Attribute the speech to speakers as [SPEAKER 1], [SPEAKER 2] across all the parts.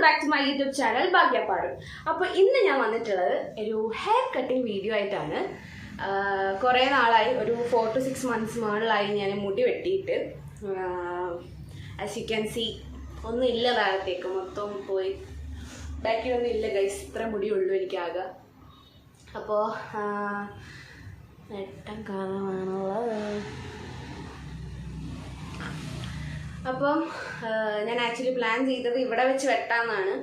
[SPEAKER 1] back to my YouTube channel ഭാഗ്യപ്പാട്. അപ്പോൾ ഇന്ന് ഞാൻ വന്നിട്ടുള്ളത് ഒരു ഹെയർ കട്ടിംഗ് വീഡിയോ ആയിട്ടാണ്. കുറേ നാളായി, ഒരു 4 to 6 months മുകളിലായി ഞാൻ മുടി വെട്ടിയിട്ട്. ആസ് യു ക്യാൻ സീ ഒന്നും ഇല്ല, താഴത്തേക്ക് മൊത്തം പോയി, ബാക്കിലൊന്നും ഇല്ല ഗൈസ്, ഇത്ര മുടിയുള്ളൂ എനിക്കാകെ. അപ്പോൾ വെട്ടാൻ കാരണമാണുള്ളത്. അപ്പം ഞാൻ ആക്ച്വലി പ്ലാൻ ചെയ്തത് ഇവിടെ വെച്ച് വെട്ടാമെന്നാണ്.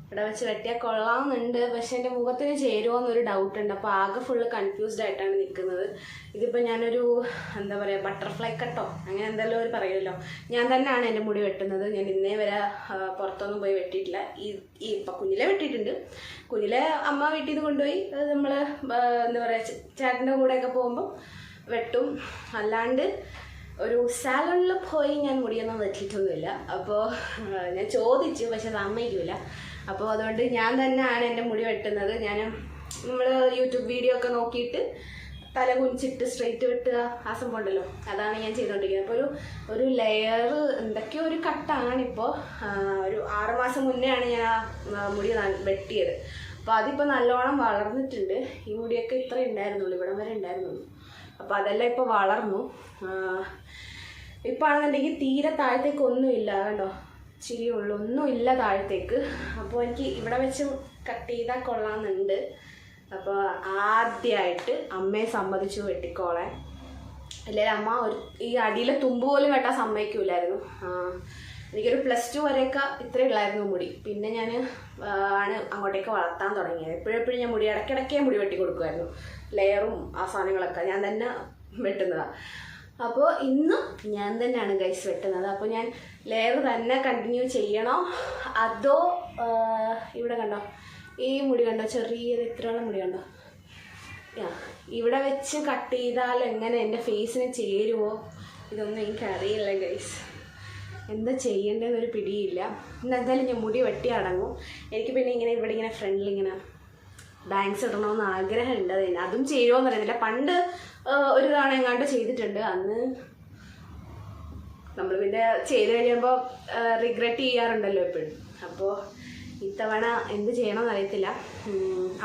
[SPEAKER 1] ഇവിടെ വെച്ച് വെട്ടിയാൽ കൊള്ളാമെന്നുണ്ട്, പക്ഷെ എൻ്റെ മുഖത്തിന് ചേരുമോ എന്നൊരു ഡൗട്ടുണ്ട്. അപ്പോൾ ആകെ ഫുള്ള് കൺഫ്യൂസ്ഡ് ആയിട്ടാണ് നിൽക്കുന്നത്. ഇതിപ്പോൾ ഞാനൊരു എന്താ പറയുക, ബട്ടർഫ്ലൈ കട്ടോ അങ്ങനെ എന്തെല്ലാം ഒരു പറയുമല്ലോ, ഞാൻ തന്നെയാണ് എൻ്റെ മുടി വെട്ടുന്നത്. ഞാൻ ഇന്നേ വരെ പുറത്തൊന്നും പോയി വെട്ടിയിട്ടില്ല. ഇപ്പം കുഞ്ഞിലെ വെട്ടിയിട്ടുണ്ട്. കുഞ്ഞിലെ അമ്മ വീട്ടിൽ നിന്ന് കൊണ്ടുപോയി നമ്മൾ എന്താ പറയുക, ചേട്ടൻ്റെ കൂടെയൊക്കെ പോകുമ്പോൾ വെട്ടും. അല്ലാണ്ട് ഒരു സാലണിൽ പോയി ഞാൻ മുടിയൊന്നും വെട്ടിയിട്ടൊന്നുമില്ല. അപ്പോൾ ഞാൻ ചോദിച്ചു, പക്ഷെ സമ്മതിക്കില്ല. അപ്പോൾ അതുകൊണ്ട് ഞാൻ തന്നെയാണ് എൻ്റെ മുടി വെട്ടുന്നത്. നമ്മൾ യൂട്യൂബ് വീഡിയോ ഒക്കെ നോക്കിയിട്ട് തല കുനിച്ചിട്ട് സ്ട്രെയിറ്റ് വെട്ടുക, ആ സംഭവം ഉണ്ടല്ലോ, അതാണ് ഞാൻ ചെയ്തുകൊണ്ടിരിക്കുന്നത്. അപ്പോൾ ഒരു ലെയർ എന്തൊക്കെയോ ഒരു കട്ടാണിപ്പോൾ. ഒരു 6 മാസം മുന്നെയാണ് ഞാൻ ആ മുടി വെട്ടിയത്. അപ്പോൾ അതിപ്പോൾ നല്ലോണം വളർന്നിട്ടുണ്ട്. ഈ മുടിയൊക്കെ ഇത്ര ഉണ്ടായിരുന്നുള്ളൂ, ഇവിടം വരെ ഉണ്ടായിരുന്നുള്ളൂ. അപ്പോൾ അതെല്ലാം ഇപ്പോൾ വളർന്നു. ഇപ്പോൾ ആണെന്നുണ്ടെങ്കിൽ തീരെ താഴത്തേക്ക് ഒന്നുമില്ല, കണ്ടോ, ചിരിയുള്ളൂ, ഒന്നുമില്ല താഴത്തേക്ക്. അപ്പോൾ എനിക്ക് ഇവിടെ വെച്ച് കട്ട് ചെയ്താൽ കൊള്ളാമെന്നുണ്ട്. അപ്പോൾ ആദ്യമായിട്ട് അമ്മയെ സമ്മതിച്ചു വെട്ടിക്കോളാൻ. അല്ലെങ്കിൽ അമ്മ ഈ അടിയിലെ തുമ്പ് പോലും വെട്ടാൻ സമ്മതിക്കില്ലായിരുന്നു. എനിക്കൊരു +2 വരെയൊക്കെ ഇത്രയേ ഉള്ളായിരുന്നു മുടി. പിന്നെ ഞാൻ അങ്ങോട്ടേക്ക് വളർത്താൻ തുടങ്ങിയത്. എപ്പോഴെപ്പോഴും ഞാൻ മുടി ഇടയ്ക്കിടയ്ക്കേ മുടി വെട്ടി കൊടുക്കുമായിരുന്നു. ലെയറും ആ സാധനങ്ങളൊക്കെ ഞാൻ തന്നെ വെട്ടുന്നതാണ്. അപ്പോൾ ഇന്നും ഞാൻ തന്നെയാണ് ഗൈസ് വെട്ടുന്നത്. അപ്പോൾ ഞാൻ ലെയർ തന്നെ കണ്ടിന്യൂ ചെയ്യണോ, അതോ ഇവിടെ കണ്ടോ ഈ മുടി കണ്ടോ, ചെറിയത് ഇത്രയുള്ള മുടി കണ്ടോ, ഇവിടെ വെച്ച് കട്ട് ചെയ്താൽ എങ്ങനെ എൻ്റെ ഫേസിന് ചേരുമോ, ഇതൊന്നും എനിക്കറിയില്ല ഗൈസ്. എന്താ ചെയ്യേണ്ടതെന്നൊരു പിടിയില്ല. എന്തായാലും ഞാൻ മുടി വെട്ടി അടങ്ങും. എനിക്ക് പിന്നെ ഇവിടെ ഇങ്ങനെ ഫ്രണ്ടിൽ ഇങ്ങനെ ബാങ്ക്സ് ഇടണമെന്ന് ആഗ്രഹമുണ്ട്. അതും ചെയ്യുമോയെന്ന് അറിയുന്നില്ല. പണ്ട് ഒരു തവണ എങ്ങാണ്ട് ചെയ്തിട്ടുണ്ട്. അന്ന് നമ്മൾ പിന്നെ ചെയ്ത് കഴിയുമ്പോൾ റിഗ്രറ്റ് ചെയ്യാറുണ്ടല്ലോ എപ്പോഴും. അപ്പോൾ ഇത്തവണ എന്ത് ചെയ്യണമെന്ന് അറിയത്തില്ല.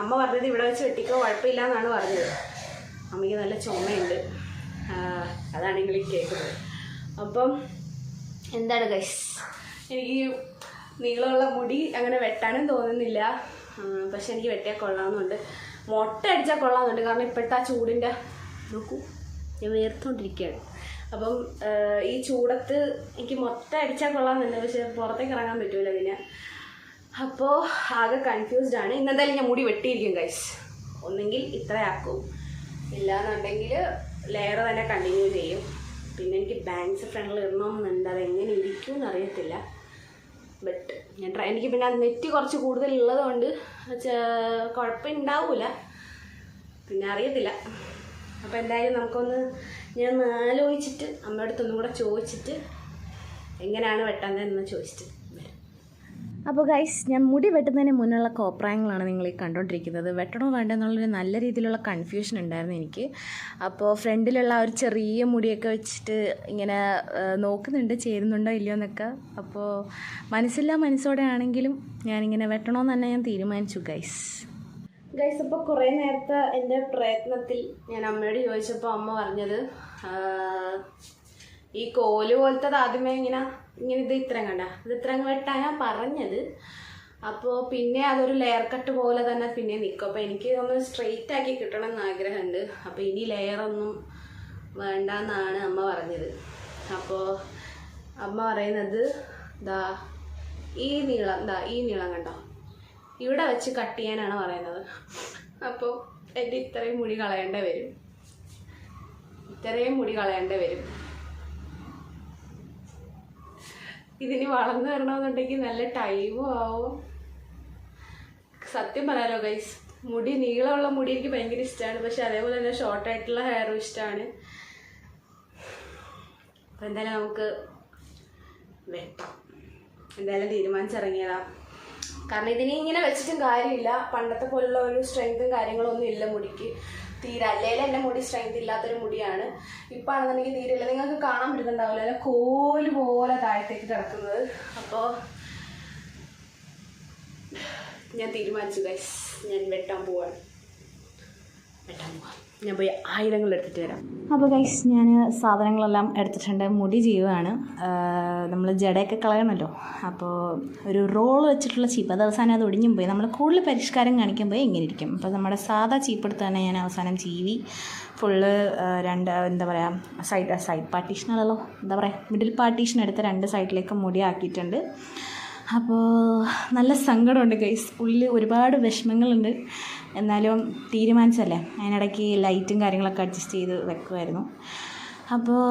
[SPEAKER 1] അമ്മ പറഞ്ഞത് ഇവിടെ വെച്ച് വെട്ടിക്കോ, കുഴപ്പമില്ല എന്നാണ് പറഞ്ഞത്. അമ്മയ്ക്ക് നല്ല ചുമയുണ്ട്, അതാണ് നിങ്ങൾ കേൾക്കുന്നത്. അപ്പം എന്താണ് ഗൈസ്, എനിക്ക് നീളമുള്ള മുടി അങ്ങനെ വെട്ടാനും തോന്നുന്നില്ല. പക്ഷെ എനിക്ക് വെട്ടിയാൽ കൊള്ളാമെന്നുണ്ട്, മൊട്ട അടിച്ചാൽ കൊള്ളാമെന്നുണ്ട്. കാരണം ഇപ്പോഴത്തെ ആ ചൂടിൻ്റെ നോക്കൂ, ഞാൻ വേർത്തുകൊണ്ടിരിക്കുകയാണ്. അപ്പം ഈ ചൂടത്ത് എനിക്ക് മൊട്ട അടിച്ചാൽ കൊള്ളാമെന്നുണ്ട്, പക്ഷെ പുറത്തേക്ക് ഇറങ്ങാൻ പറ്റൂല പിന്നെ. അപ്പോൾ ആകെ കൺഫ്യൂസ്ഡ് ആണ്. ഇന്നെന്തായാലും ഞാൻ മുടി വെട്ടിയിരിക്കും ഗൈസ്. ഒന്നെങ്കിൽ ഇത്രയാക്കും, ഇല്ലയെന്നുണ്ടെങ്കിൽ ലെയർ തന്നെ കണ്ടിന്യൂ ചെയ്യും. പിന്നെ എനിക്ക് ബാങ്ക്സ് ഫ്രണ്ടിൽ ഇടണമെന്നുണ്ട്, അതെങ്ങനെ ഇരിക്കും എന്നറിയത്തില്ല. ബട്ട് എനിക്ക് പിന്നെ നെറ്റ് കുറച്ച് കൂടുതലുള്ളത് കൊണ്ട് കുഴപ്പമുണ്ടാവില്ല, പിന്നെ അറിയത്തില്ല. അപ്പോൾ എന്തായാലും ഞാൻ ആലോചിച്ചിട്ട് അമ്മയുടെ അടുത്തൊന്നും കൂടെ ചോദിച്ചിട്ട് എങ്ങനെയാണ് വെട്ടാന്നതെന്ന് ചോദിച്ചിട്ട് വരാം. അപ്പോൾ ഗൈസ്, ഞാൻ മുടി വെട്ടുന്നതിന് മുന്നുള്ള കോപ്രായങ്ങളാണ് നിങ്ങൾ ഈ കണ്ടുകൊണ്ടിരിക്കുന്നത്. വെട്ടണോ വേണ്ട എന്നുള്ളൊരു നല്ല രീതിയിലുള്ള കൺഫ്യൂഷൻ ഉണ്ടായിരുന്നു എനിക്ക്. അപ്പോൾ ഫ്രണ്ടിലുള്ള ആ ഒരു ചെറിയ മുടിയൊക്കെ വെച്ചിട്ട് ഇങ്ങനെ നോക്കുന്നുണ്ട് ചേരുന്നുണ്ടോ ഇല്ലയോ എന്നൊക്കെ. അപ്പോൾ മനസ്സോടെ ആണെങ്കിലും ഞാനിങ്ങനെ വെട്ടണമെന്ന് തന്നെ ഞാൻ തീരുമാനിച്ചു ഗൈസ്. അപ്പോൾ കുറേ നേരത്തെ എൻ്റെ പ്രയത്നത്തിൽ ഞാൻ അമ്മയോട് ചോദിച്ചപ്പോൾ അമ്മ പറഞ്ഞത് ഈ കോല് പോലത്തത് ആദ്യമേ ഇങ്ങനെ ഇത് ഇത്രയും കണ്ട, ഇത് ഇത്രയും വെട്ടാനാണ് പറഞ്ഞത്. അപ്പോൾ പിന്നെ അതൊരു ലെയർ കട്ട് പോലെ തന്നെ പിന്നെ നിൽക്കും. അപ്പോൾ എനിക്ക് ഒന്ന് സ്ട്രെയിറ്റ് ആക്കി കിട്ടണം എന്ന് ആഗ്രഹമുണ്ട്. അപ്പോൾ ഇനി ലെയറൊന്നും വേണ്ടെന്നാണ് അമ്മ പറഞ്ഞത്. അപ്പോൾ അമ്മ പറയുന്നത് ഈ നീളം കണ്ടോ, ഇവിടെ വെച്ച് കട്ട് ചെയ്യാനാണ് പറയുന്നത്. അപ്പോൾ എൻ്റെ ഇത്രയും മുടി കളയേണ്ടി വരും. ഇതിന് വളർന്നു വരണമെന്നുണ്ടെങ്കിൽ നല്ല ടൈമും ആവും. സത്യം പറയാലോ ഗൈസ്, നീളമുള്ള മുടി എനിക്ക് ഭയങ്കര ഇഷ്ടമാണ്. പക്ഷെ അതേപോലെ തന്നെ ഷോർട്ടായിട്ടുള്ള ഹെയറും ഇഷ്ടമാണ്. അപ്പോൾ എന്തായാലും നമുക്ക് വെട്ടാം. എന്തായാലും തീരുമാനിച്ചിറങ്ങിയതാണ്. കാരണം ഇതിനെ ഇങ്ങനെ വെച്ചിട്ടും കാര്യമില്ല. പണ്ടത്തെ പോലുള്ള ഒരു സ്ട്രെങ്ത്തും കാര്യങ്ങളൊന്നും ഇല്ല മുടിക്ക് തീരെ. അല്ലെങ്കിൽ എൻ്റെ മുടി സ്ട്രെങ്ത് ഇല്ലാത്തൊരു മുടിയാണ്. ഇപ്പം ആണെന്നുണ്ടെങ്കിൽ തീരെ ഇല്ല. നിങ്ങൾക്ക് കാണാൻ പറ്റുന്നുണ്ടാവില്ല, അല്ല കോല് പോലെ താഴത്തേക്ക് കിടക്കുന്നത്. അപ്പോൾ ഞാൻ തീരുമാനിച്ചു ഗൈസ്, ഞാൻ വെട്ടാൻ പോവാണ്. ഞാൻ പോയി ആയുധങ്ങൾ എടുത്തിട്ട് വരാം.
[SPEAKER 2] അപ്പോൾ ഗൈസ് ഞാൻ സാധനങ്ങളെല്ലാം എടുത്തിട്ടുണ്ട്. മുടി ചെയ്യുകയാണ്. നമ്മൾ ജടയൊക്കെ കളയണമല്ലോ. അപ്പോൾ ഒരു റോൾ വെച്ചിട്ടുള്ള ചീപ്പ്, അത് അവസാനം അത് ഒടിഞ്ഞും പോയി. നമ്മൾ കൂടുതൽ പരിഷ്കാരം കാണിക്കുമ്പോൾ ഇങ്ങനെ ഇരിക്കും. അപ്പോൾ നമ്മുടെ സാധാ ചീപ്പ് എടുത്ത് തന്നെ ഞാൻ അവസാനം ചീവി ഫുള്ള് എന്താ പറയുക, സൈഡ് പാർട്ടീഷനല്ലോ, എന്താ പറയുക, മിഡിൽ പാർട്ടീഷൻ എടുത്ത് 2 സൈഡിലേക്ക് മുടി ആക്കിയിട്ടുണ്ട്. അപ്പോൾ നല്ല സങ്കടമുണ്ട് ഗൈസ്, ഉള്ളിൽ ഒരുപാട് വിഷമങ്ങളുണ്ട്. എന്നാലും തീരുമാനിച്ചല്ലേ, അതിനിടയ്ക്ക് ലൈറ്റും കാര്യങ്ങളൊക്കെ അഡ്ജസ്റ്റ് ചെയ്ത് വെക്കുമായിരുന്നു. അപ്പോൾ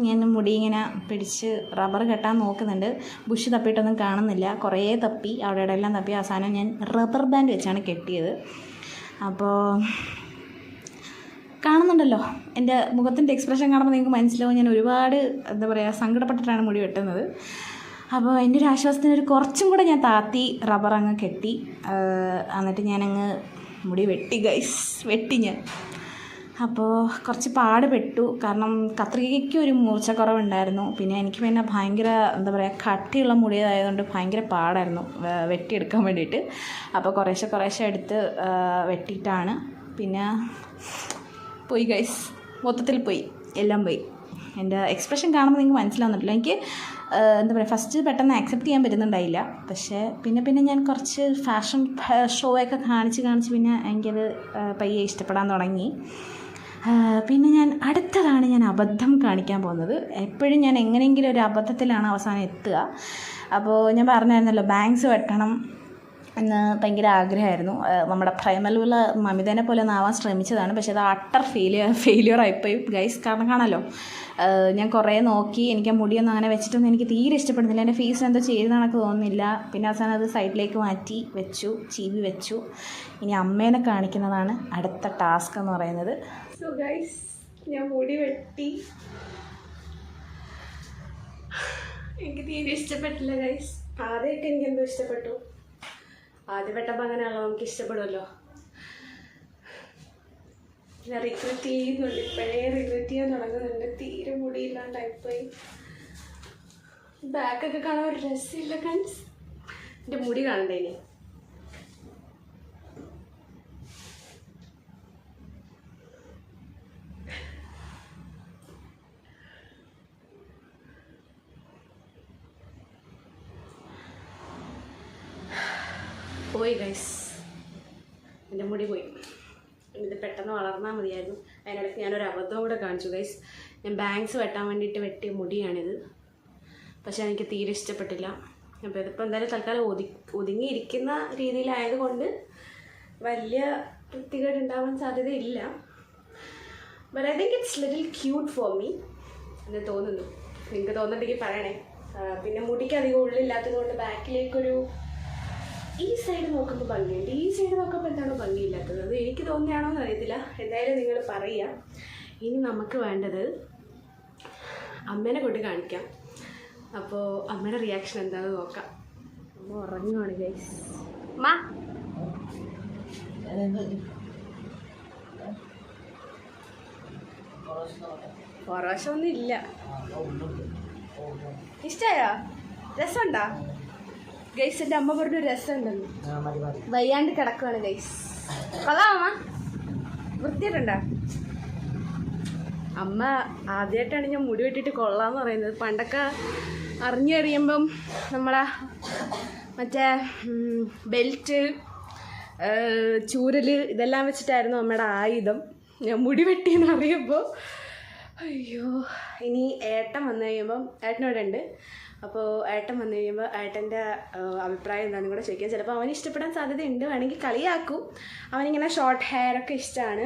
[SPEAKER 2] ഞാൻ മുടി ഇങ്ങനെ പിടിച്ച് റബ്ബർ കെട്ടാൻ നോക്കുന്നുണ്ട്. ബുഷ് തപ്പിയിട്ടൊന്നും കാണുന്നില്ല. കുറേ തപ്പി, അവിടെ എല്ലാം തപ്പി. അവസാനം ഞാൻ റബ്ബർ ബാൻഡ് വെച്ചാണ് കെട്ടിയത്. അപ്പോൾ കാണുന്നുണ്ടല്ലോ, എൻ്റെ മുഖത്തിൻ്റെ എക്സ്പ്രഷൻ കാണുമ്പോൾ നിങ്ങൾക്ക് മനസ്സിലാവും ഞാൻ ഒരുപാട് എന്താ പറയുക സങ്കടപ്പെട്ടിട്ടാണ് മുടി വെട്ടുന്നത്. അപ്പോൾ എൻ്റെ ഒരു ആശ്വാസത്തിന് കുറച്ചും കൂടെ ഞാൻ താത്തി റബ്ബർ അങ്ങ് കെട്ടി. എന്നിട്ട് ഞാനങ്ങ് മുടി വെട്ടി ഗൈസ്, വെട്ടി ഞാൻ. അപ്പോൾ കുറച്ച് പാടുപെട്ടു, കാരണം കത്രികയ്ക്ക് ഒരു മൂർച്ചക്കുറവുണ്ടായിരുന്നു. പിന്നെ എനിക്ക് പിന്നെ ഭയങ്കര എന്താ പറയുക കട്ടിയുള്ള മുടിയായതുകൊണ്ട് ഭയങ്കര പാടായിരുന്നു വെട്ടിയെടുക്കാൻ വേണ്ടിയിട്ട്. അപ്പോൾ കുറേശ്ശെ എടുത്ത് വെട്ടിയിട്ടാണ്. പിന്നെ പോയി ഗൈസ്, മൊത്തത്തിൽ പോയി, എല്ലാം പോയി. എൻ്റെ എക്സ്പ്രഷൻ കാണുമ്പോൾ നിങ്ങൾക്ക് മനസ്സിലാവുന്നില്ല. എനിക്ക് എന്താ പറയുക ഫസ്റ്റ് പെട്ടെന്ന് ആക്സെപ്റ്റ് ചെയ്യാൻ പറ്റുന്നുണ്ടായില്ല. പക്ഷേ പിന്നെ ഞാൻ കുറച്ച് ഫാഷൻ ഷോയൊക്കെ കാണിച്ച് പിന്നെ എനിക്കത് പയ്യെ ഇഷ്ടപ്പെടാൻ തുടങ്ങി. പിന്നെ അടുത്തതാണ് ഞാൻ അബദ്ധം കാണിക്കാൻ പോകുന്നത്. എപ്പോഴും ഞാൻ എങ്ങനെയെങ്കിലും ഒരു അബദ്ധത്തിലാണ് അവസാനം എത്തുക. അപ്പോൾ ഞാൻ പറഞ്ഞായിരുന്നല്ലോ ബാങ്ക്സ് വെട്ടണം എന്ന് ഭയങ്കര ആഗ്രഹമായിരുന്നു. നമ്മുടെ പ്രേമലുള്ള മമിതനെ പോലെ ഒന്നാവാൻ ശ്രമിച്ചതാണ്. പക്ഷേ അത് അട്ടർ ഫെയിലിയർ ആയിപ്പോയി ഗൈസ്. കാരണം കാണാമല്ലോ, ഞാൻ കുറേ നോക്കി, എനിക്ക് ആ മുടിയൊന്നും അങ്ങനെ വെച്ചിട്ടൊന്നും എനിക്ക് തീരെ ഇഷ്ടപ്പെടുന്നില്ല. എൻ്റെ ഫേസിന് എന്തോ ചെയ്തതാണെന്നൊക്കെ തോന്നുന്നില്ല. പിന്നെ അവസാനം അത് സൈഡിലേക്ക് മാറ്റി വെച്ചു, ചീവി വെച്ചു. ഇനി അമ്മേനെ കാണിക്കുന്നതാണ് അടുത്ത ടാസ്ക് എന്ന് പറയുന്നത്.
[SPEAKER 1] സോ ഗൈസ്, ഞാൻ മുടി വെട്ടി. എനിക്ക് തീരെ ഇഷ്ടപ്പെട്ടില്ല ഗൈസ്. ആദ്യമൊക്കെ എനിക്കെന്തോ ഇഷ്ടപ്പെട്ടു. ആദ്യം വെട്ടപ്പോൾ അങ്ങനെയാണല്ലോ, നമുക്ക് ഇഷ്ടപ്പെടുമല്ലോ. ഞാൻ റിഗ്രറ്റ് ചെയ്യുന്നുണ്ട്, ഇപ്പോഴേ റിഗ്രറ്റ് ചെയ്യാൻ തുടങ്ങുന്നുണ്ട്. തീരെ മുടിയില്ലാണ്ടായിപ്പോയി. ബാക്കൊക്കെ കാണാൻ ഒരു രസമില്ല ഗൈസ്. എൻ്റെ മുടി കാണണ്ടേ ഇനി. പോയി ഗൈസ്, എൻ്റെ മുടി പോയി. ഇത് പെട്ടെന്ന് വളർന്നാൽ മതിയായിരുന്നു. അതിനിടയ്ക്ക് ഞാനൊരു അബദ്ധം കൂടെ കാണിച്ചു ഗൈസ്. ഞാൻ ബാങ്ക്സ് വെട്ടാൻ വേണ്ടിയിട്ട് വെട്ടിയ മുടിയാണിത്. പക്ഷേ എനിക്ക് തീരെ ഇഷ്ടപ്പെട്ടില്ല. അപ്പോൾ ഇതിപ്പോൾ എന്തായാലും തൽക്കാലം ഒതുങ്ങിയിരിക്കുന്ന രീതിയിലായതുകൊണ്ട് വലിയ വൃത്തികേട് ഉണ്ടാവാൻ സാധ്യതയില്ല. But I think it's little cute for me എന്ന് തോന്നുന്നു. നിങ്ങൾക്ക് തോന്നുന്നുണ്ടെങ്കിൽ പറയണേ. പിന്നെ മുടിക്ക് അധികം ഉള്ളില്ലാത്തത് കൊണ്ട് ബാക്കിലേക്കൊരു ഈ സൈഡ് നോക്കുമ്പോൾ ഭംഗിയുണ്ട്, ഈ സൈഡ് നോക്കുമ്പോൾ എന്താണോ ഭംഗിയില്ലാത്തത്. അത് എനിക്ക് തോന്നിയാണോ എന്ന് അറിയത്തില്ല. എന്തായാലും നിങ്ങൾ പറയുക. ഇനി നമുക്ക് വേണ്ടത് അമ്മേനെ കൊണ്ട് കാണിക്കാം. അപ്പോൾ അമ്മയുടെ റിയാക്ഷൻ എന്താണെന്ന് നോക്കാം. അമ്മ ഉറങ്ങുവാണ് ഗൈസ്. അമ്മ പൊറവശമൊന്നും ഇല്ല. ഇഷ്ടമായോ? രസമുണ്ടോ ഗൈസ്? എൻ്റെ അമ്മ പറഞ്ഞ രസമുണ്ടെന്ന്. വയ്യാണ്ട് കിടക്കുവാണ് ഗൈസ്. കൊള്ളാം അമ്മ? വൃത്തിയായിട്ടുണ്ടോ? അമ്മ ആദ്യമായിട്ടാണ് ഞാൻ മുടി വെട്ടിയിട്ട് കൊള്ളാമെന്ന് പറയുന്നത്. പണ്ടൊക്കെ അറിഞ്ഞറിയുമ്പം നമ്മളെ മറ്റേ ബെൽറ്റ്, ചൂരൽ ഇതെല്ലാം വെച്ചിട്ടായിരുന്നു അമ്മയുടെ ആയുധം. ഞാൻ മുടി വെട്ടിയെന്ന് അറിയുമ്പോൾ അയ്യോ. ഇനി ഏട്ടൻ വന്നു കഴിയുമ്പം, ഏട്ടനോടെ ഉണ്ട്. അപ്പോൾ ഏട്ടൻ വന്നു കഴിയുമ്പോൾ ഏട്ടൻ്റെ അഭിപ്രായം എന്താണെന്ന് കൂടെ ചോദിക്കാം. ചിലപ്പോൾ അവന് ഇഷ്ടപ്പെടാൻ സാധ്യതയുണ്ട്, വേണമെങ്കിൽ കളിയാക്കും. അവനിങ്ങനെ ഷോർട്ട് ഹെയറൊക്കെ ഇഷ്ടമാണ്.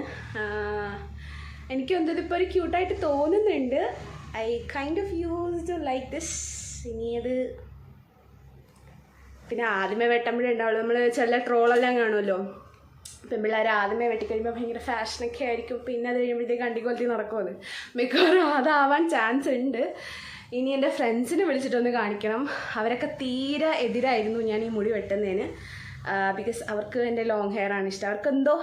[SPEAKER 1] എനിക്ക് ഇതിപ്പോൾ ഒരു ക്യൂട്ടായിട്ട് തോന്നുന്നുണ്ട്. I kind of use to like this. ഇനി അത് പിന്നെ ആദ്യമേ വെട്ടുമ്പോഴേ ഉണ്ടാവുള്ളൂ. നമ്മൾ ചില ട്രോളെല്ലാം കാണുമല്ലോ, പെൺപിള്ളേർ ആദ്യമേ വെട്ടിക്കഴിയുമ്പോൾ ഭയങ്കര ഫാഷനൊക്കെ ആയിരിക്കും. പിന്നെ അത് കഴിയുമ്പോഴത്തേക്ക് അണ്ടിക്കൊലത്തി നടക്കുമെന്ന്. മിക്കവാറും അതാവാൻ ചാൻസ് ഉണ്ട്. ഇനി എൻ്റെ ഫ്രണ്ട്സിനെ വിളിച്ചിട്ടൊന്ന് കാണിക്കണം. അവരൊക്കെ തീരെ എതിരായിരുന്നു ഞാൻ ഈ മുടി വെട്ടുന്നതിന്. ബിക്കോസ് അവർക്ക് എൻ്റെ ലോങ് ഹെയർ ആണ് ഇഷ്ടം. അവർക്കെന്തോ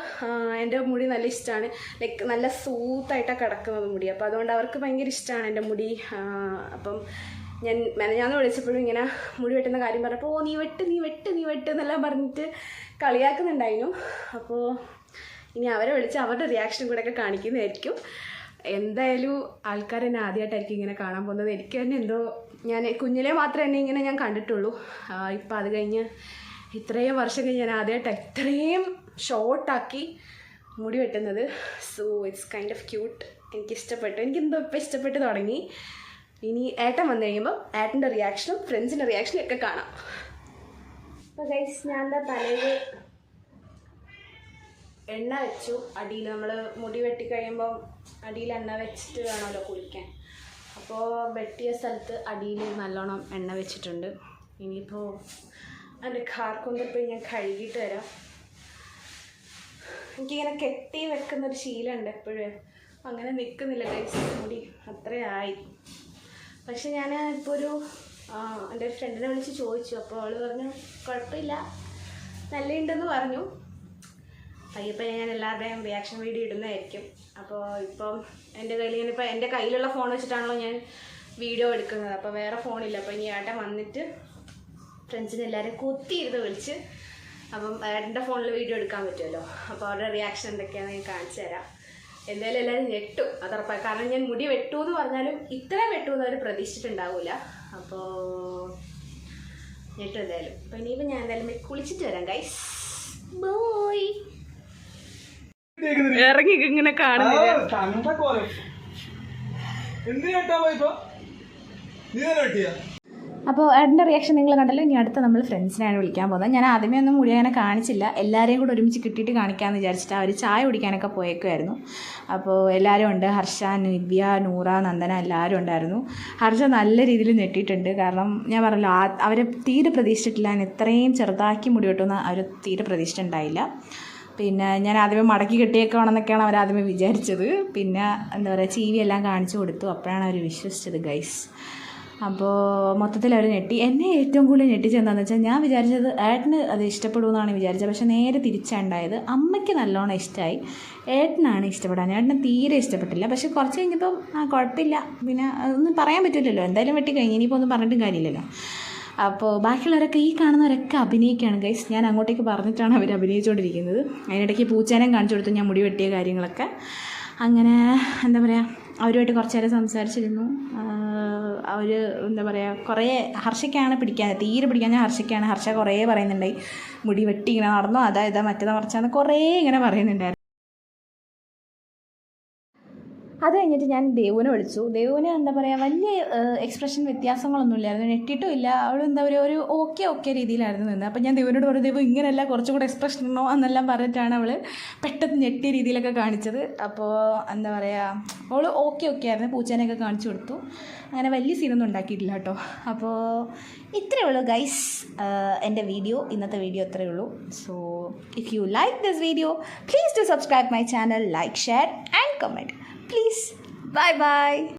[SPEAKER 1] എൻ്റെ മുടി നല്ല ഇഷ്ടമാണ്. ലൈക്ക് നല്ല സ്മൂത്തായിട്ടാണ് കിടക്കുന്നത് മുടി. അപ്പോൾ അതുകൊണ്ട് അവർക്ക് ഭയങ്കര ഇഷ്ടമാണ് എൻ്റെ മുടി. അപ്പം ഞാൻ മെനഞ്ഞാന്ന് വിളിച്ചപ്പോഴും ഇങ്ങനെ മുടി വെട്ടുന്ന കാര്യം പറഞ്ഞപ്പോൾ നീ വെട്ട് എന്നെല്ലാം പറഞ്ഞിട്ട് കളിയാക്കുന്നുണ്ടായിരുന്നു. അപ്പോൾ ഇനി അവരെ വിളിച്ച് അവരുടെ റിയാക്ഷനും കൂടെയൊക്കെ കാണിക്കുന്നതായിരിക്കും. എന്തായാലും ആൾക്കാർ എന്നെ ആദ്യമായിട്ടായിരിക്കും ഇങ്ങനെ കാണാൻ പോകുന്നത്. എനിക്ക് തന്നെ എന്തോ, ഞാൻ കുഞ്ഞിലേ മാത്രമേ എന്നെ ഇങ്ങനെ ഞാൻ കണ്ടിട്ടുള്ളൂ. ഇപ്പം അത് കഴിഞ്ഞ് ഇത്രയും വർഷം കഴിഞ്ഞ് ഞാൻ ആദ്യമായിട്ട് ഇത്രയും ഷോർട്ടാക്കി മുടി വെട്ടുന്നത്. So it's kind of cute. എനിക്കിഷ്ടപ്പെട്ടു. എനിക്കെന്തോ ഇപ്പം ഇഷ്ടപ്പെട്ട് തുടങ്ങി. ഇനി ഏട്ടൻ വന്നു കഴിയുമ്പോൾ ഏട്ടൻ്റെ റിയാക്ഷനും ഫ്രണ്ട്സിൻ്റെ റിയാക്ഷനും ഒക്കെ കാണാം. അപ്പോൾ ഗൈസ്, ഞാൻ എന്താ തലയിൽ എണ്ണ വെച്ചു. അടിയിൽ നമ്മൾ മുടി വെട്ടി കഴിയുമ്പോൾ അടിയിൽ എണ്ണ വെച്ചിട്ട് വേണമല്ലോ കുളിക്കാൻ. അപ്പോൾ വെട്ടിയ സ്ഥലത്ത് അടിയിൽ നല്ലോണം എണ്ണ വെച്ചിട്ടുണ്ട്. ഇനിയിപ്പോൾ അതിൻ്റെ കാർക്കൊന്നിപ്പോൾ ഞാൻ കഴുകിയിട്ട് വരാം. എനിക്കിങ്ങനെ കെട്ടി വെക്കുന്നൊരു ശീലമുണ്ട് എപ്പോഴും. അങ്ങനെ നിൽക്കുന്നില്ല ഗൈസ്, മുടി അത്രയായി. പക്ഷെ ഞാൻ ഇപ്പോൾ എൻ്റെ ഒരു ഫ്രണ്ടിനെ വിളിച്ച് ചോദിച്ചു. അപ്പോൾ അവൾ പറഞ്ഞു കുഴപ്പമില്ല, നല്ലതുണ്ടെന്ന് പറഞ്ഞു. പയ്യപ്പോൾ ഞാൻ എല്ലാവരുടെയും റിയാക്ഷൻ വീഡിയോ ഇടുന്നതായിരിക്കും. അപ്പോൾ ഇപ്പം എൻ്റെ കയ്യിൽ ഞാനിപ്പോൾ എൻ്റെ കയ്യിലുള്ള ഫോൺ വെച്ചിട്ടാണല്ലോ ഞാൻ വീഡിയോ എടുക്കുന്നത്. അപ്പോൾ വേറെ ഫോണില്ല. അപ്പോൾ ഇനി ഏട്ടൻ വന്നിട്ട് ഫ്രണ്ട്സിനെ എല്ലാവരും കുത്തിയിരുന്ന് വിളിച്ച്, അപ്പം ഏട്ടൻ്റെ ഫോണിൽ വീഡിയോ എടുക്കാൻ പറ്റുമല്ലോ. അപ്പോൾ അവരുടെ റിയാക്ഷൻ എന്തൊക്കെയാണെന്ന് ഞാൻ കാണിച്ചു തരാം. എന്തായാലും എല്ലാവരും ഞെട്ടും, അതുറപ്പായി. കാരണം ഞാൻ മുടി വെട്ടു എന്ന് പറഞ്ഞാലും ഇത്രയും വെട്ടുമെന്ന് അവർ പ്രതീക്ഷിച്ചിട്ടുണ്ടാവില്ല. അപ്പോൾ ഞെട്ടും എന്തായാലും. അപ്പോൾ ഇനിയിപ്പോൾ ഞാൻ എന്തായാലും കുളിച്ചിട്ട് വരാം ഗൈസ്. ബോയ് ഇറങ്ങി ഇങ്ങനെ കാണുന്നില്ല.
[SPEAKER 2] അപ്പോൾ ഏട്ടൻ്റെ റിയാക്ഷൻ നിങ്ങൾ കണ്ടല്ലോ. ഇനി അടുത്ത നമ്മൾ ഫ്രണ്ട്സിനെയാണ് വിളിക്കാൻ പോകുന്നത്. ഞാൻ ആദ്യമേ ഒന്നും മുടി അങ്ങനെ കാണിച്ചില്ല. എല്ലാവരെയും കൂടെ ഒരുമിച്ച് കിട്ടിയിട്ട് കാണിക്കാമെന്ന് വിചാരിച്ചിട്ട് അവർ ചായ കുടിക്കാനൊക്കെ പോയേക്കുമായിരുന്നു. അപ്പോൾ എല്ലാവരും ഉണ്ട്. ഹർഷ, നിവ്യ, നൂറ, നന്ദന എല്ലാവരും ഉണ്ടായിരുന്നു. ഹർഷ നല്ല രീതിയിൽ ഞെട്ടിയിട്ടുണ്ട്. കാരണം ഞാൻ പറഞ്ഞല്ലോ, അവരെ തീരെ പ്രതീക്ഷിച്ചിട്ടില്ല. ഞാൻ ഇത്രയും ചെറുതാക്കി മുടി വെട്ടുമെന്ന് അവർ തീരെ പ്രതീക്ഷിച്ചിട്ടുണ്ടായില്ല. പിന്നെ ഞാൻ ആദ്യമേ മടക്കി കെട്ടിയേക്കാണെന്നൊക്കെയാണ് അവർ ആദ്യമേ വിചാരിച്ചത്. പിന്നെ എന്താ പറയുക, ചീവി എല്ലാം കാണിച്ചു കൊടുത്തു. അപ്പോഴാണ് അവർ വിശ്വസിച്ചത് ഗൈസ്. അപ്പോൾ മൊത്തത്തിൽ അവർ ഞെട്ടി. എന്നെ ഏറ്റവും കൂടുതൽ ഞെട്ടിച്ചെന്താണെന്ന് വെച്ചാൽ, ഞാൻ വിചാരിച്ചത് ഏട്ടന് അത് ഇഷ്ടപ്പെടുമെന്നാണ് വിചാരിച്ചത്. പക്ഷേ നേരെ തിരിച്ചുണ്ടായത്. അമ്മയ്ക്ക് നല്ലോണം ഇഷ്ടമായി, ഏട്ടനാണ് ഇഷ്ടപ്പെടാൻ. ഏട്ടന് തീരെ ഇഷ്ടപ്പെട്ടില്ല. പക്ഷേ കുറച്ച് കഴിഞ്ഞപ്പം കുഴപ്പമില്ല. പിന്നെ അതൊന്നും പറയാൻ പറ്റില്ലല്ലോ, എന്തായാലും വെട്ടി കഴിഞ്ഞ് ഇനിയിപ്പോൾ ഒന്നും പറഞ്ഞിട്ടും കാര്യമില്ലല്ലോ. അപ്പോൾ ബാക്കിയുള്ളവരൊക്കെ, ഈ കാണുന്നവരൊക്കെ അഭിനയിക്കുകയാണ് ഗൈസ്. ഞാൻ അങ്ങോട്ടേക്ക് പറഞ്ഞിട്ടാണ് അവർ അഭിനയിച്ചുകൊണ്ടിരിക്കുന്നത്. അതിനിടയ്ക്ക് പൂച്ചേനം കാണിച്ചു കൊടുത്തു ഞാൻ മുടി വെട്ടിയ കാര്യങ്ങളൊക്കെ. അങ്ങനെ എന്താ പറയുക, അവരുമായിട്ട് കുറച്ച് നേരം സംസാരിച്ചിരുന്നു. അവർ എന്താ പറയുക, കുറേ ഹർഷയ്ക്കാണ് തീരെ പിടിക്കാൻ ഹർഷയ്ക്കാണ്. ഹർഷ കുറേ പറയുന്നുണ്ടായി, മുടി വെട്ടി ഇങ്ങനെ നടന്നോ, അതാ മറ്റേതാ മറിച്ചാന്ന് കുറേ ഇങ്ങനെ പറയുന്നുണ്ടായിരുന്നു. അത് കഴിഞ്ഞിട്ട് ഞാൻ ദേവുവിനെ വിളിച്ചു. ദേവുവിന് എന്താ പറയുക, വലിയ എക്സ്പ്രഷൻ വ്യത്യാസങ്ങളൊന്നും ഇല്ലായിരുന്നു. ഞെട്ടിയിട്ടും ഇല്ല. അവൾ എന്താ പറയുക, ഒരു ഓക്കെ രീതിയിലായിരുന്നു നിന്ന്. അപ്പോൾ ഞാൻ ദേവുവിനോട് പറഞ്ഞു, ദേവു ഇങ്ങനെയല്ല, കുറച്ചും കൂടെ എക്സ്പ്രഷൻ ഉണ്ടോ എന്നെല്ലാം പറഞ്ഞിട്ടാണ് അവൾ പെട്ടെന്ന് ഞെട്ടിയ രീതിയിലൊക്കെ കാണിച്ചത്. അപ്പോൾ എന്താ പറയുക, അവൾ ഓക്കെ ആയിരുന്നു. പൂച്ചേനെയൊക്കെ കാണിച്ചു കൊടുത്തു. അങ്ങനെ വലിയ സീനൊന്നും ഉണ്ടാക്കിയിട്ടില്ല കേട്ടോ. അപ്പോൾ ഇത്രയേ ഉള്ളൂ ഗൈസ് ഇന്നത്തെ വീഡിയോ ഇത്രയേ ഉള്ളൂ. So if you like this video, please do subscribe my channel, like, share and comment. Please. Bye-bye.